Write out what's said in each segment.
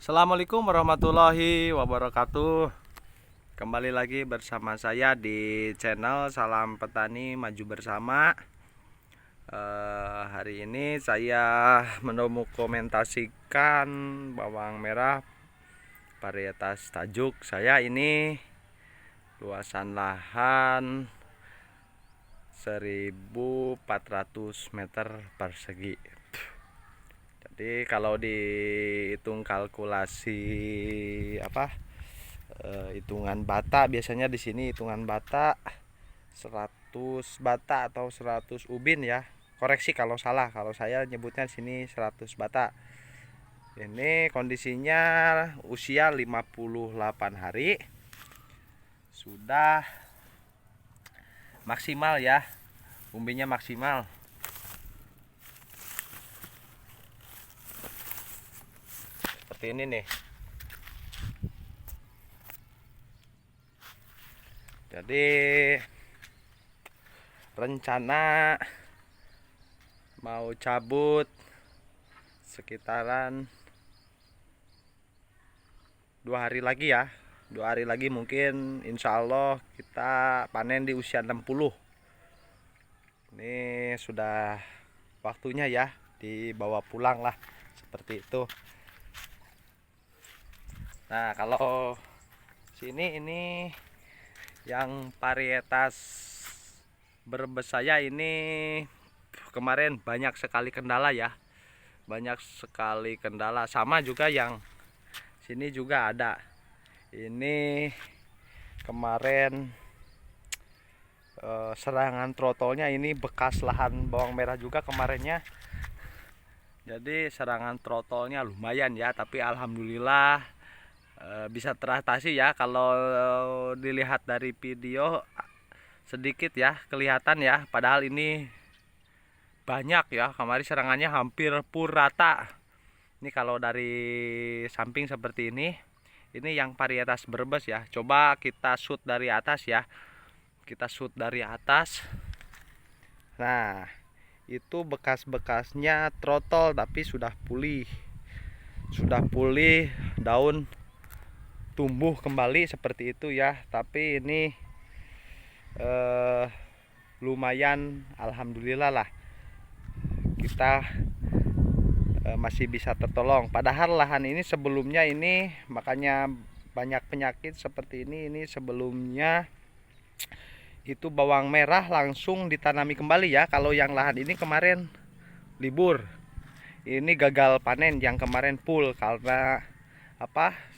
Assalamualaikum warahmatullahi wabarakatuh. Kembali lagi bersama saya di channel Salam Petani Maju Bersama. Hari ini saya mendokumentasikan bawang merah varietas tajuk. Saya ini luasan lahan 1400 meter persegi. Jadi kalau dihitung kalkulasi hitungan bata, biasanya di sini hitungan bata 100 bata atau 100 ubin ya. Koreksi kalau salah, kalau saya nyebutnya di sini 100 bata. Ini kondisinya usia 58 hari. Sudah maksimal ya. Umbinya maksimal. Seperti ini nih. Jadi rencana mau cabut sekitaran 2 hari lagi ya. 2 hari lagi mungkin insya Allah kita panen di usia 60. Ini sudah waktunya ya dibawa pulang lah, seperti itu. Nah, kalau sini ini yang varietas Brebes saya ini kemarin banyak sekali kendala ya. Banyak sekali kendala, sama juga yang sini juga ada. Ini kemarin serangan trotolnya, ini bekas lahan bawang merah juga kemarinnya. Jadi serangan trotolnya lumayan ya, tapi alhamdulillah bisa teratasi ya. Kalau dilihat dari video sedikit ya kelihatan ya, padahal ini banyak ya. Kemarin serangannya hampir pur rata. Ini kalau dari samping seperti ini yang varietas Brebes ya. Coba kita shoot dari atas ya. Kita shoot dari atas. Nah, itu bekas-bekasnya trotol tapi sudah pulih. Sudah pulih, daun tumbuh kembali seperti itu ya. Tapi ini lumayan, alhamdulillah lah, kita masih bisa tertolong. Padahal lahan ini sebelumnya ini makanya banyak penyakit seperti ini sebelumnya itu bawang merah langsung ditanami kembali ya. Kalau yang lahan ini kemarin libur, ini gagal panen yang kemarin full karena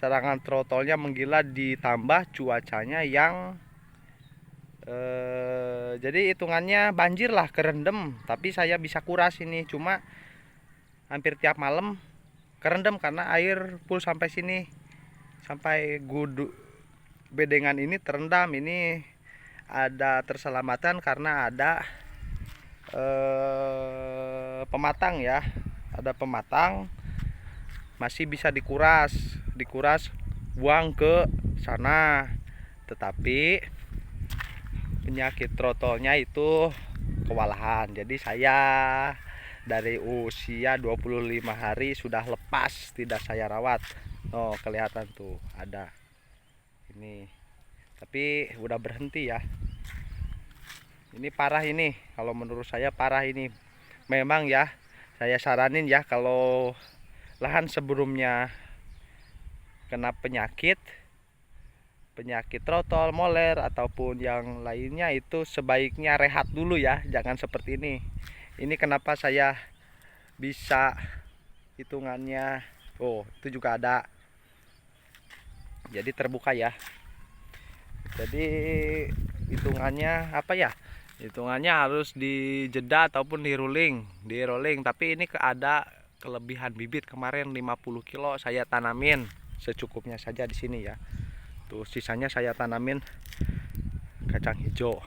serangan trotolnya menggila, ditambah cuacanya yang jadi hitungannya banjir lah, kerendam. Tapi saya bisa kuras ini, cuma hampir tiap malam kerendam karena air full sampai sini, sampai gudu bedengan ini terendam. Ini ada terselamatan karena ada pematang ya, ada pematang, masih bisa dikuras buang ke sana. Tetapi penyakit trotolnya itu kewalahan. Jadi saya dari usia 25 hari sudah lepas, tidak saya rawat. Oh, kelihatan tuh ada ini, tapi udah berhenti ya. Ini parah ini, kalau menurut saya parah ini. Memang ya, saya saranin ya, kalau lahan sebelumnya kena penyakit trotol, moler ataupun yang lainnya, itu sebaiknya rehat dulu ya, jangan seperti ini. Ini kenapa saya bisa hitungannya, oh itu juga ada, jadi terbuka ya. Jadi hitungannya hitungannya harus dijeda ataupun di rolling. Tapi ini ada kelebihan bibit. Kemarin 50 kilo saya tanamin secukupnya saja di sini ya. Tuh sisanya saya tanamin kacang hijau.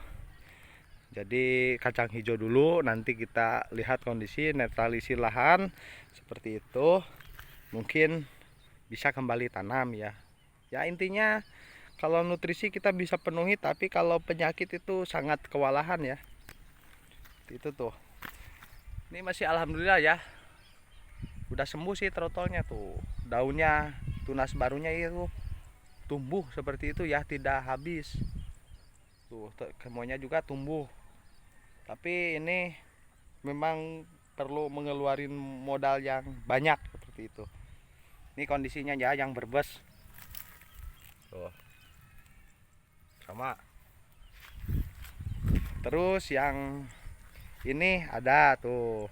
Jadi kacang hijau dulu, nanti kita lihat kondisi netralisir lahan seperti itu, mungkin bisa kembali tanam ya. Ya intinya kalau nutrisi kita bisa penuhi, tapi kalau penyakit itu sangat kewalahan ya. Itu tuh. Ini masih alhamdulillah ya. Udah sembuh sih trotolnya tuh. Daunnya tunas barunya itu tumbuh seperti itu ya, tidak habis. Tuh, semuanya juga tumbuh. Tapi ini memang perlu mengeluarin modal yang banyak seperti itu. Ini kondisinya ya yang berbes. Tuh. Sama. Terus yang ini ada tuh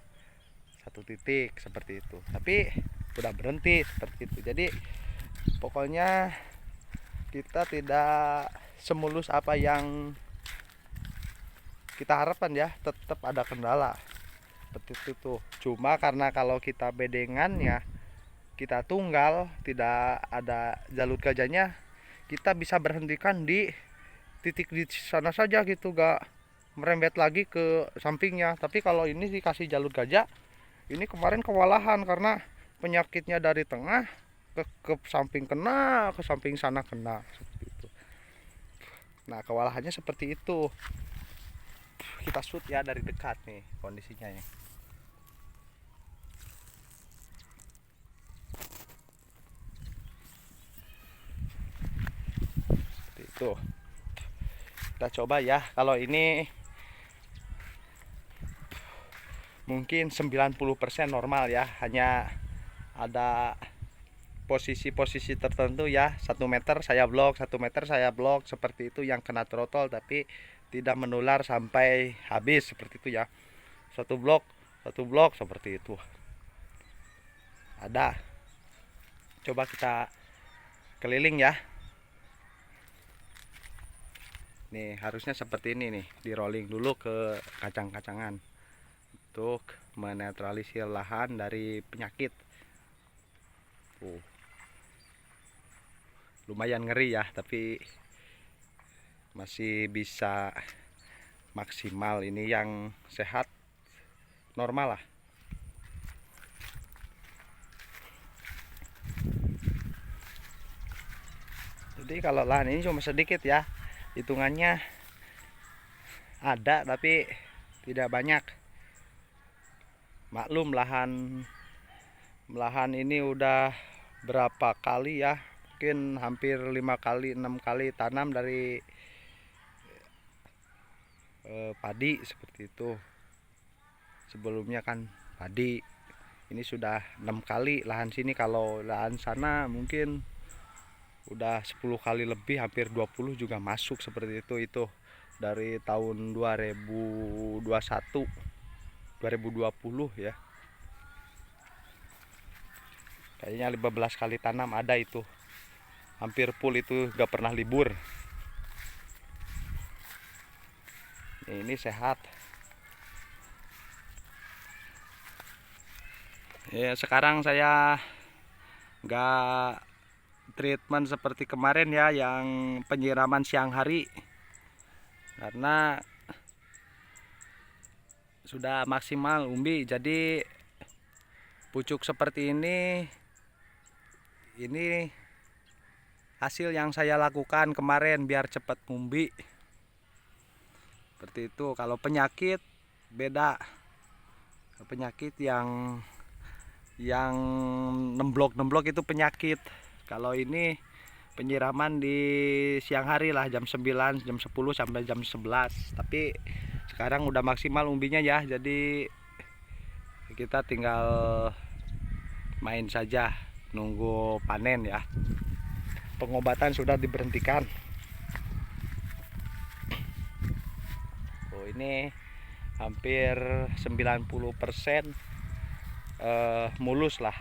satu titik seperti itu. Tapi udah berhenti seperti itu. Jadi pokoknya kita tidak semulus apa yang kita harapkan ya, tetap ada kendala seperti itu. Cuma karena kalau kita bedengan ya, kita tunggal, tidak ada jalur gajahnya, kita bisa berhentikan di titik di sana saja gitu, gak merembet lagi ke sampingnya. Tapi kalau ini dikasih jalur gajah, ini kemarin kewalahan karena penyakitnya dari tengah ke samping kena, ke samping sana kena seperti itu. Nah, kewalahannya seperti itu. Kita shoot ya dari dekat nih kondisinya ya. Seperti itu. Kita coba ya. Kalau ini mungkin 90% normal ya, hanya ada posisi-posisi tertentu ya, 1 meter saya blok, 1 meter saya blok seperti itu yang kena trotol, tapi tidak menular sampai habis seperti itu ya. Satu blok seperti itu ada. Coba kita keliling ya. Nih harusnya seperti ini nih, di rolling dulu ke kacang-kacangan untuk menetralisir lahan dari penyakit. Lumayan ngeri ya, tapi masih bisa maksimal. Ini yang sehat normal lah. Jadi kalau lahan ini cuma sedikit ya, hitungannya ada tapi tidak banyak. Maklum lahan ini udah berapa kali ya, mungkin hampir 5 kali 6 kali tanam dari padi seperti itu. Sebelumnya kan padi, ini sudah 6 kali lahan sini. Kalau lahan sana mungkin udah 10 kali lebih, hampir 20 juga masuk seperti itu dari tahun 2021 2020 ya. Kayaknya 15 kali tanam ada itu. Hampir full itu, gak pernah libur. Ini sehat. Ya, sekarang saya gak treatment seperti kemarin ya, yang penyiraman siang hari, karena sudah maksimal umbi. Jadi pucuk seperti ini hasil yang saya lakukan kemarin biar cepat umbi seperti itu. Kalau penyakit beda, penyakit yang nemblok itu penyakit. Kalau ini penyiraman di siang hari lah, jam 9, jam 10 sampai jam 11. Tapi sekarang udah maksimal umbinya ya, jadi kita tinggal main saja nunggu panen ya. Pengobatan sudah diberhentikan. Ini hampir 90% mulus lah.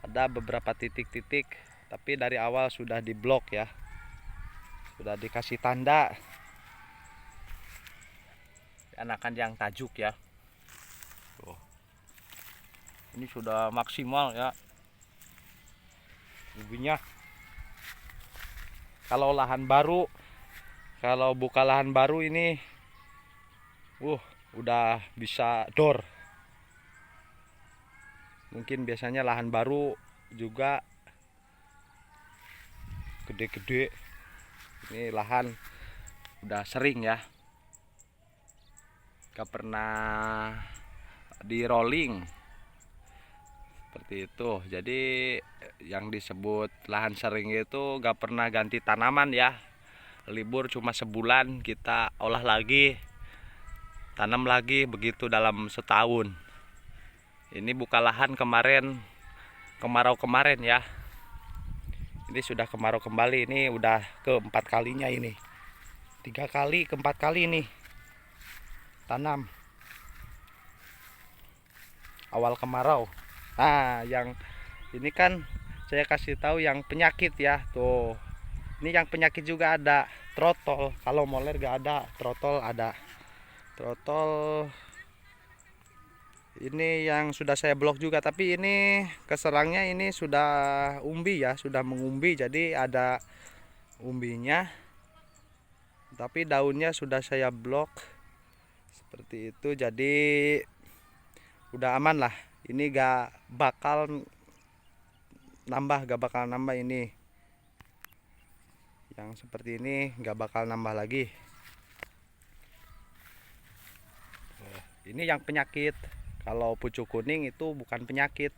Ada beberapa titik-titik, tapi dari awal sudah diblok ya, sudah dikasih tanda anakan yang tajuk ya. Ini sudah maksimal ya umbinya. Kalau buka lahan baru ini udah bisa door. Mungkin biasanya lahan baru juga gede-gede. Ini lahan udah sering ya, gak pernah di rolling seperti itu. Jadi yang disebut lahan sering itu gak pernah ganti tanaman ya. Libur cuma sebulan, kita olah lagi, tanam lagi, begitu dalam setahun. Ini buka lahan kemarin, kemarau kemarin ya. Ini sudah kemarau kembali, ini udah keempat kalinya ini. 3 kali, keempat kali ini tanam awal kemarau. Nah, yang ini kan saya kasih tahu yang penyakit ya, tuh. Ini yang penyakit juga ada, trotol. Kalau moler gak ada, trotol ada. Trotol ini yang sudah saya blok juga, tapi ini keserangnya ini sudah umbi ya, sudah mengumbi, jadi ada umbinya. Tapi daunnya sudah saya blok seperti itu, jadi udah aman lah. Ini gak bakal nambah ini. Yang seperti ini nggak bakal nambah lagi. Ini yang penyakit. Kalau pucuk kuning itu bukan penyakit,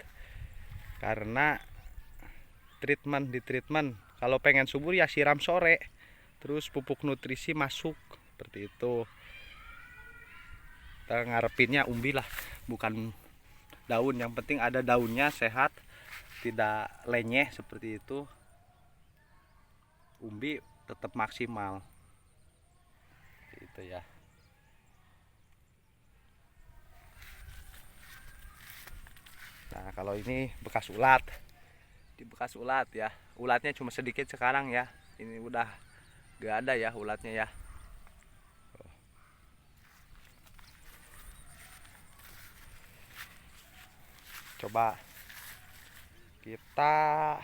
karena di treatment. Kalau pengen subur ya siram sore, terus pupuk nutrisi masuk seperti itu. Kita ngarepinnya umbi lah, bukan daun. Yang penting ada daunnya sehat, tidak lenyeh seperti itu. Umbi tetap maksimal itu ya. Nah, kalau ini bekas ulat, di bekas ulat ya, ulatnya cuma sedikit sekarang ya. Ini udah gak ada ya ulatnya ya. Coba kita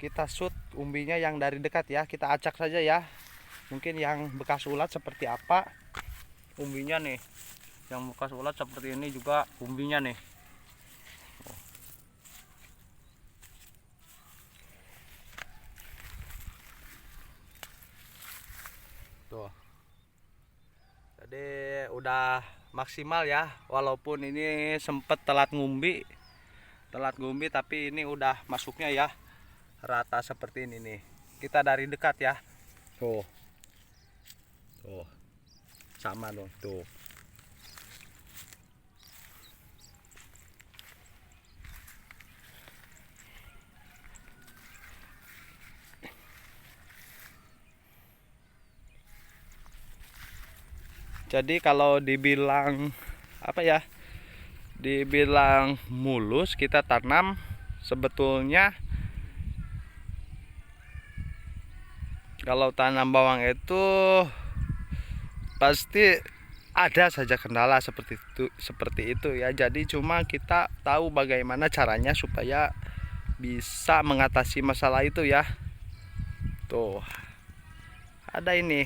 kita shoot umbinya yang dari dekat ya, kita acak saja ya. Mungkin yang bekas ulat seperti apa umbinya nih. Yang bekas ulat seperti ini juga umbinya nih. Tuh. Jadi udah maksimal ya, walaupun ini sempet telat ngumbi tapi ini udah masuknya ya. Rata seperti ini nih. Kita dari dekat ya. Tuh. Tuh. Sama dong, tuh. Jadi kalau dibilang dibilang mulus kita tanam, sebetulnya kalau tanam bawang itu pasti ada saja kendala seperti itu ya. Jadi cuma kita tahu bagaimana caranya supaya bisa mengatasi masalah itu ya. Tuh. Ada ini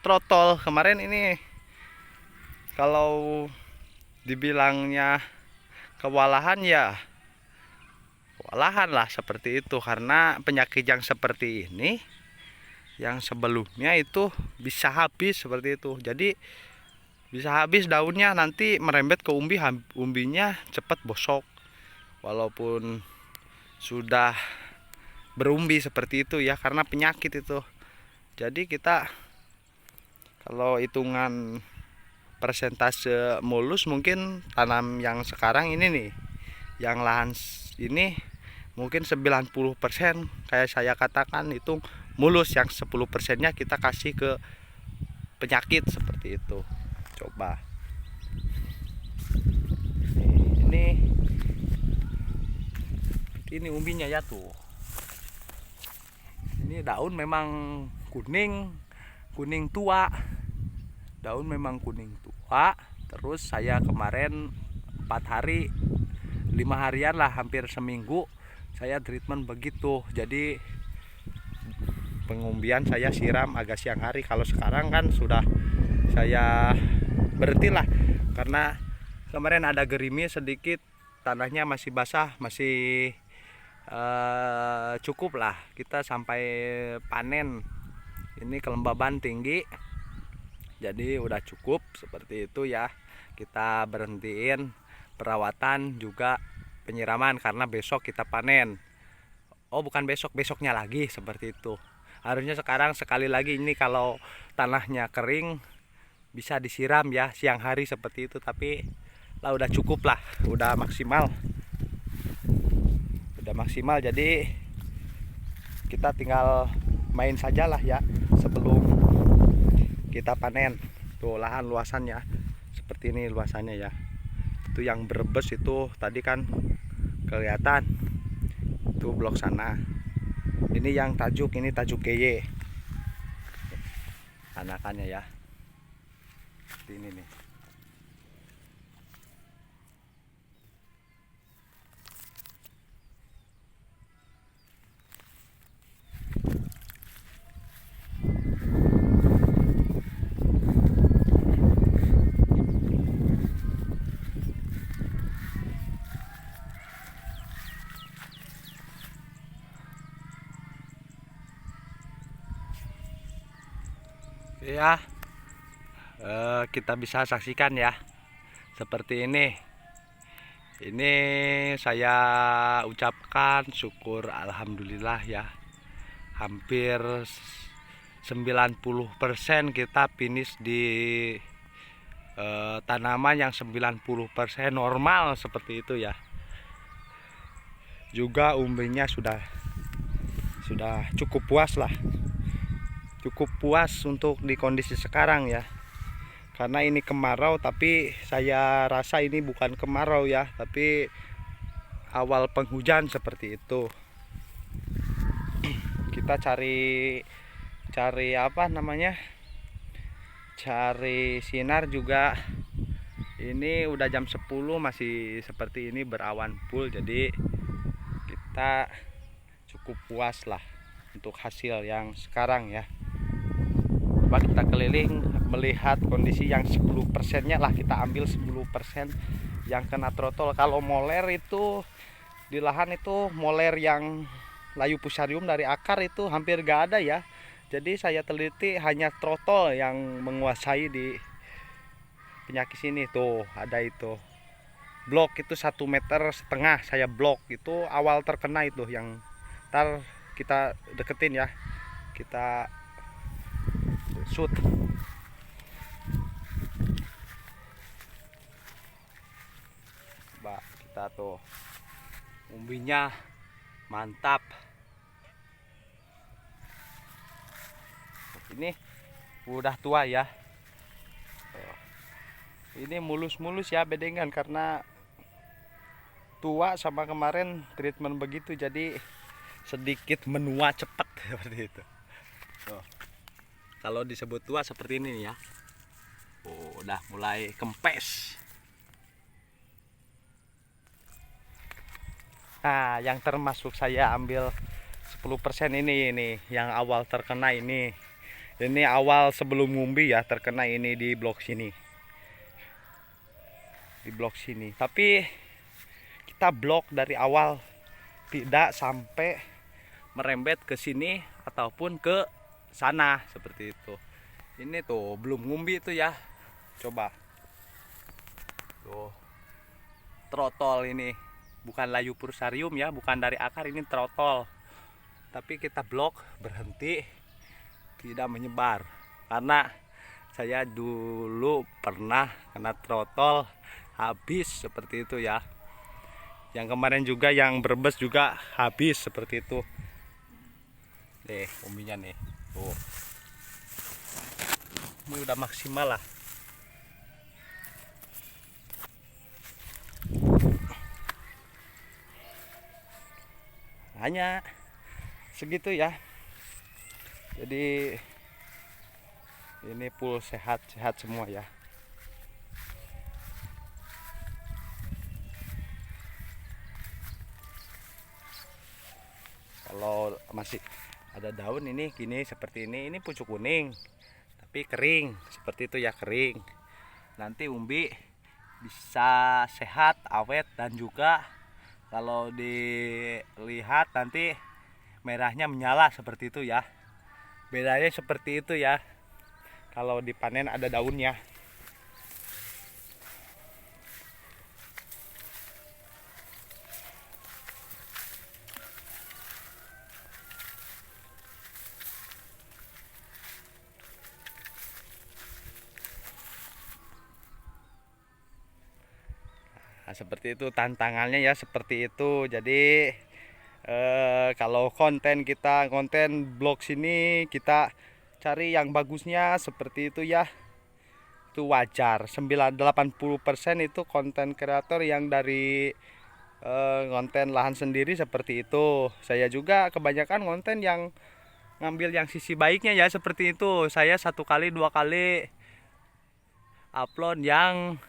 trotol kemarin ini. Kalau dibilangnya kewalahan ya kewalahan lah seperti itu, karena penyakit yang seperti ini yang sebelumnya itu bisa habis seperti itu. Jadi bisa habis daunnya, nanti merembet ke umbi, umbinya cepat bosok walaupun sudah berumbi seperti itu ya, karena penyakit itu. Jadi kita kalau hitungan persentase mulus, mungkin tanam yang sekarang ini nih, yang lahan ini mungkin 90% kayak saya katakan itu mulus, yang 10%-nya kita kasih ke penyakit seperti itu. Coba ini umbinya ya tuh. Ini daun memang kuning tua, daun memang kuning tua. Terus saya kemarin 4 hari 5 harian lah, hampir seminggu saya treatment begitu. Jadi pengumbian saya siram agak siang hari. Kalau sekarang kan sudah saya berhenti lah, karena kemarin ada gerimis sedikit, tanahnya masih basah, masih cukup lah kita sampai panen. Ini kelembaban tinggi, jadi udah cukup seperti itu ya. Kita berhentiin perawatan juga penyiraman karena besok kita panen. Oh bukan besok, besoknya lagi seperti itu. Harusnya sekarang sekali lagi ini kalau tanahnya kering bisa disiram ya siang hari seperti itu, tapi lah udah cukup lah, udah maksimal. Udah maksimal, jadi kita tinggal main saja lah ya sebelum kita panen. Tuh lahan luasannya seperti ini luasannya ya. Itu yang berebes itu tadi kan kelihatan. Itu blok sana. Ini yang tajuk, ini tajuk GY. Anakannya ya. Seperti ini nih. Ya, kita bisa saksikan ya seperti ini. Ini saya ucapkan syukur alhamdulillah ya, hampir 90% kita finish di tanaman yang 90% normal seperti itu ya. Juga umbinya sudah cukup puas lah, cukup puas untuk di kondisi sekarang ya. Karena ini kemarau, tapi saya rasa ini bukan kemarau ya, tapi awal penghujan seperti itu. Kita cari apa namanya, cari sinar juga. Ini udah jam 10 masih seperti ini berawan full, jadi kita cukup puas lah untuk hasil yang sekarang ya. Coba kita keliling melihat kondisi yang 10% nya lah, kita ambil 10% yang kena trotol. Kalau moler itu di lahan itu moler yang layu fusarium dari akar itu hampir gak ada ya. Jadi saya teliti hanya trotol yang menguasai di penyakit sini. Tuh ada itu blok itu 1,5 meter saya blok itu awal terkena itu, yang ntar kita deketin ya, kita shoot. Coba kita tuh umbinya mantap. Ini udah tua ya. Ini mulus-mulus ya bedengan karena tua sama kemarin treatment begitu, jadi sedikit menua cepat seperti itu. Tuh. Kalau disebut tua seperti ini ya. Oh, udah mulai kempes. Nah, yang termasuk saya ambil 10% ini yang awal terkena ini. Ini awal sebelum ngumbi ya terkena ini di blok sini. Di blok sini. Tapi kita blok dari awal, tidak sampai merembet ke sini ataupun ke sana seperti itu. Ini tuh belum ngumbi itu ya. Coba. Tuh. Trotol ini. Bukan layu fusarium ya, bukan dari akar, ini trotol. Tapi kita blok, berhenti, tidak menyebar. Karena saya dulu pernah kena trotol habis seperti itu ya. Yang kemarin juga yang berbes juga habis seperti itu. Nih umbinya nih. Tuh. Ini udah maksimal lah. Hanya segitu ya. Jadi ini full sehat semua ya. Kalau masih ada daun ini gini seperti ini pucuk kuning tapi kering seperti itu ya, kering. Nanti umbi bisa sehat, awet, dan juga kalau dilihat nanti merahnya menyala seperti itu ya. Bedanya seperti itu ya. Kalau dipanen ada daunnya. seperti itu tantangannya ya, seperti itu. Jadi kalau konten blog sini kita cari yang bagusnya seperti itu ya. Itu wajar. 80% itu konten kreator yang dari konten lahan sendiri seperti itu. Saya juga kebanyakan konten yang ngambil yang sisi baiknya ya, seperti itu. Saya 1 kali 2 kali upload yang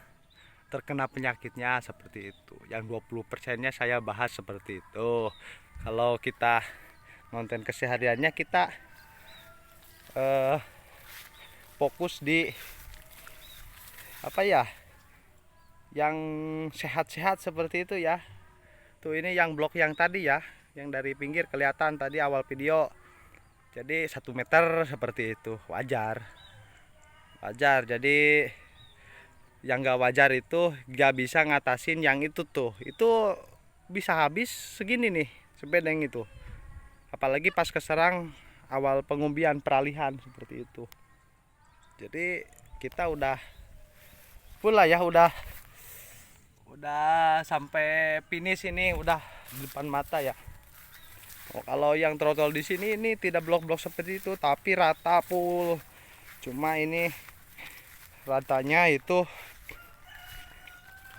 terkena penyakitnya seperti itu. Yang 20%-nya saya bahas seperti itu. Kalau kita konten kesehariannya kita fokus di apa ya, yang sehat-sehat seperti itu ya. Tuh ini yang blok yang tadi ya, yang dari pinggir kelihatan tadi awal video. Jadi 1 meter seperti itu wajar. Jadi yang gak wajar itu gak bisa ngatasin yang itu tuh. Itu bisa habis segini nih sebedeng itu. Apalagi pas keserang awal pengumbian peralihan seperti itu. Jadi kita udah full lah ya, udah sampai finish ini, udah di depan mata ya. Kalau yang trotol di sini ini tidak blok-blok seperti itu, tapi rata full. Cuma ini ratanya itu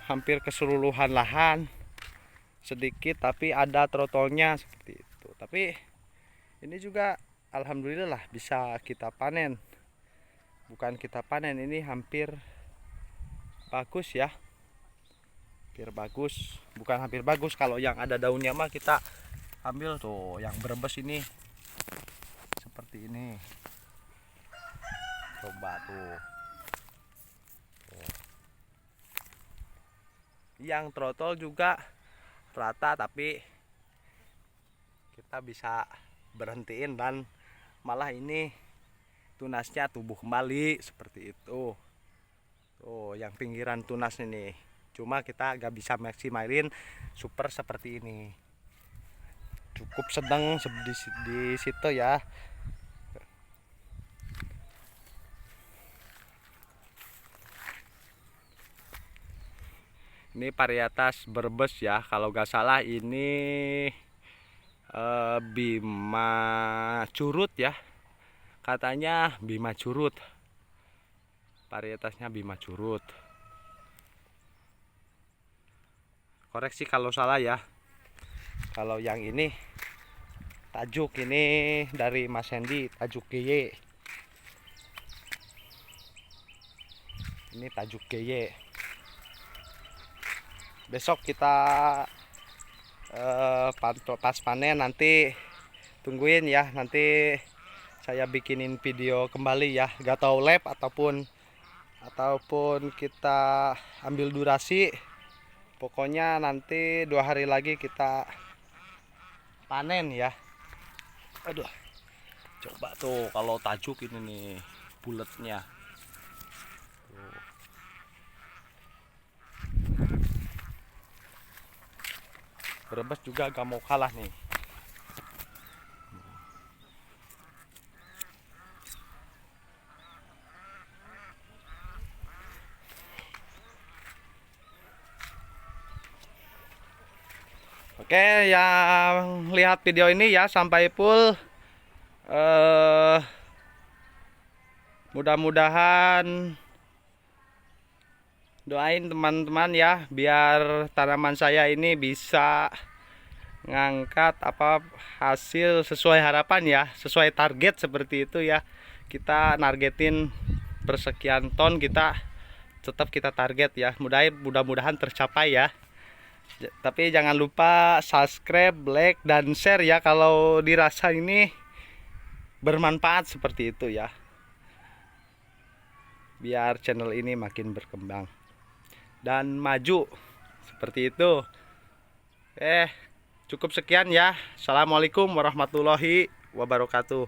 hampir keseluruhan lahan, sedikit tapi ada trotolnya seperti itu. Tapi ini juga alhamdulillah lah bisa kita panen. Bukan kita panen, ini hampir bagus ya. Hampir bagus, bukan hampir bagus. Kalau yang ada daunnya mah kita ambil tuh, yang berebes ini seperti ini. Coba tuh. Yang trotol juga rata, tapi kita bisa berhentiin dan malah ini tunasnya tumbuh kembali seperti itu. Tuh yang pinggiran tunas ini, cuma kita gak bisa maksimalin super seperti ini. Cukup sedang di situ ya. Ini varietas berbes ya, kalau gak salah ini Bima Curut ya, katanya Bima Curut, varietasnya Bima Curut. Koreksi kalau salah ya. Kalau yang ini Tajuk, ini dari Mas Hendy, Tajuk GY. Ini Tajuk GY. Besok kita pas panen nanti tungguin ya, nanti saya bikinin video kembali ya, gak tahu lab ataupun kita ambil durasi. Pokoknya nanti 2 hari lagi kita panen ya. Aduh, coba tuh kalau tajuk ini nih bulatnya. Berebes juga gak mau kalah nih. Oke, yang lihat video ini ya sampai full. Mudah-mudahan doain teman-teman ya, biar tanaman saya ini bisa ngangkat hasil sesuai harapan ya, sesuai target seperti itu ya. Kita nargetin persekian ton, kita tetap kita target ya. Mudah-mudahan tercapai ya. Tapi jangan lupa subscribe, like, dan share ya kalau dirasa ini bermanfaat seperti itu ya. Biar channel ini makin berkembang dan maju seperti itu. Cukup sekian ya. Assalamualaikum warahmatullahi wabarakatuh.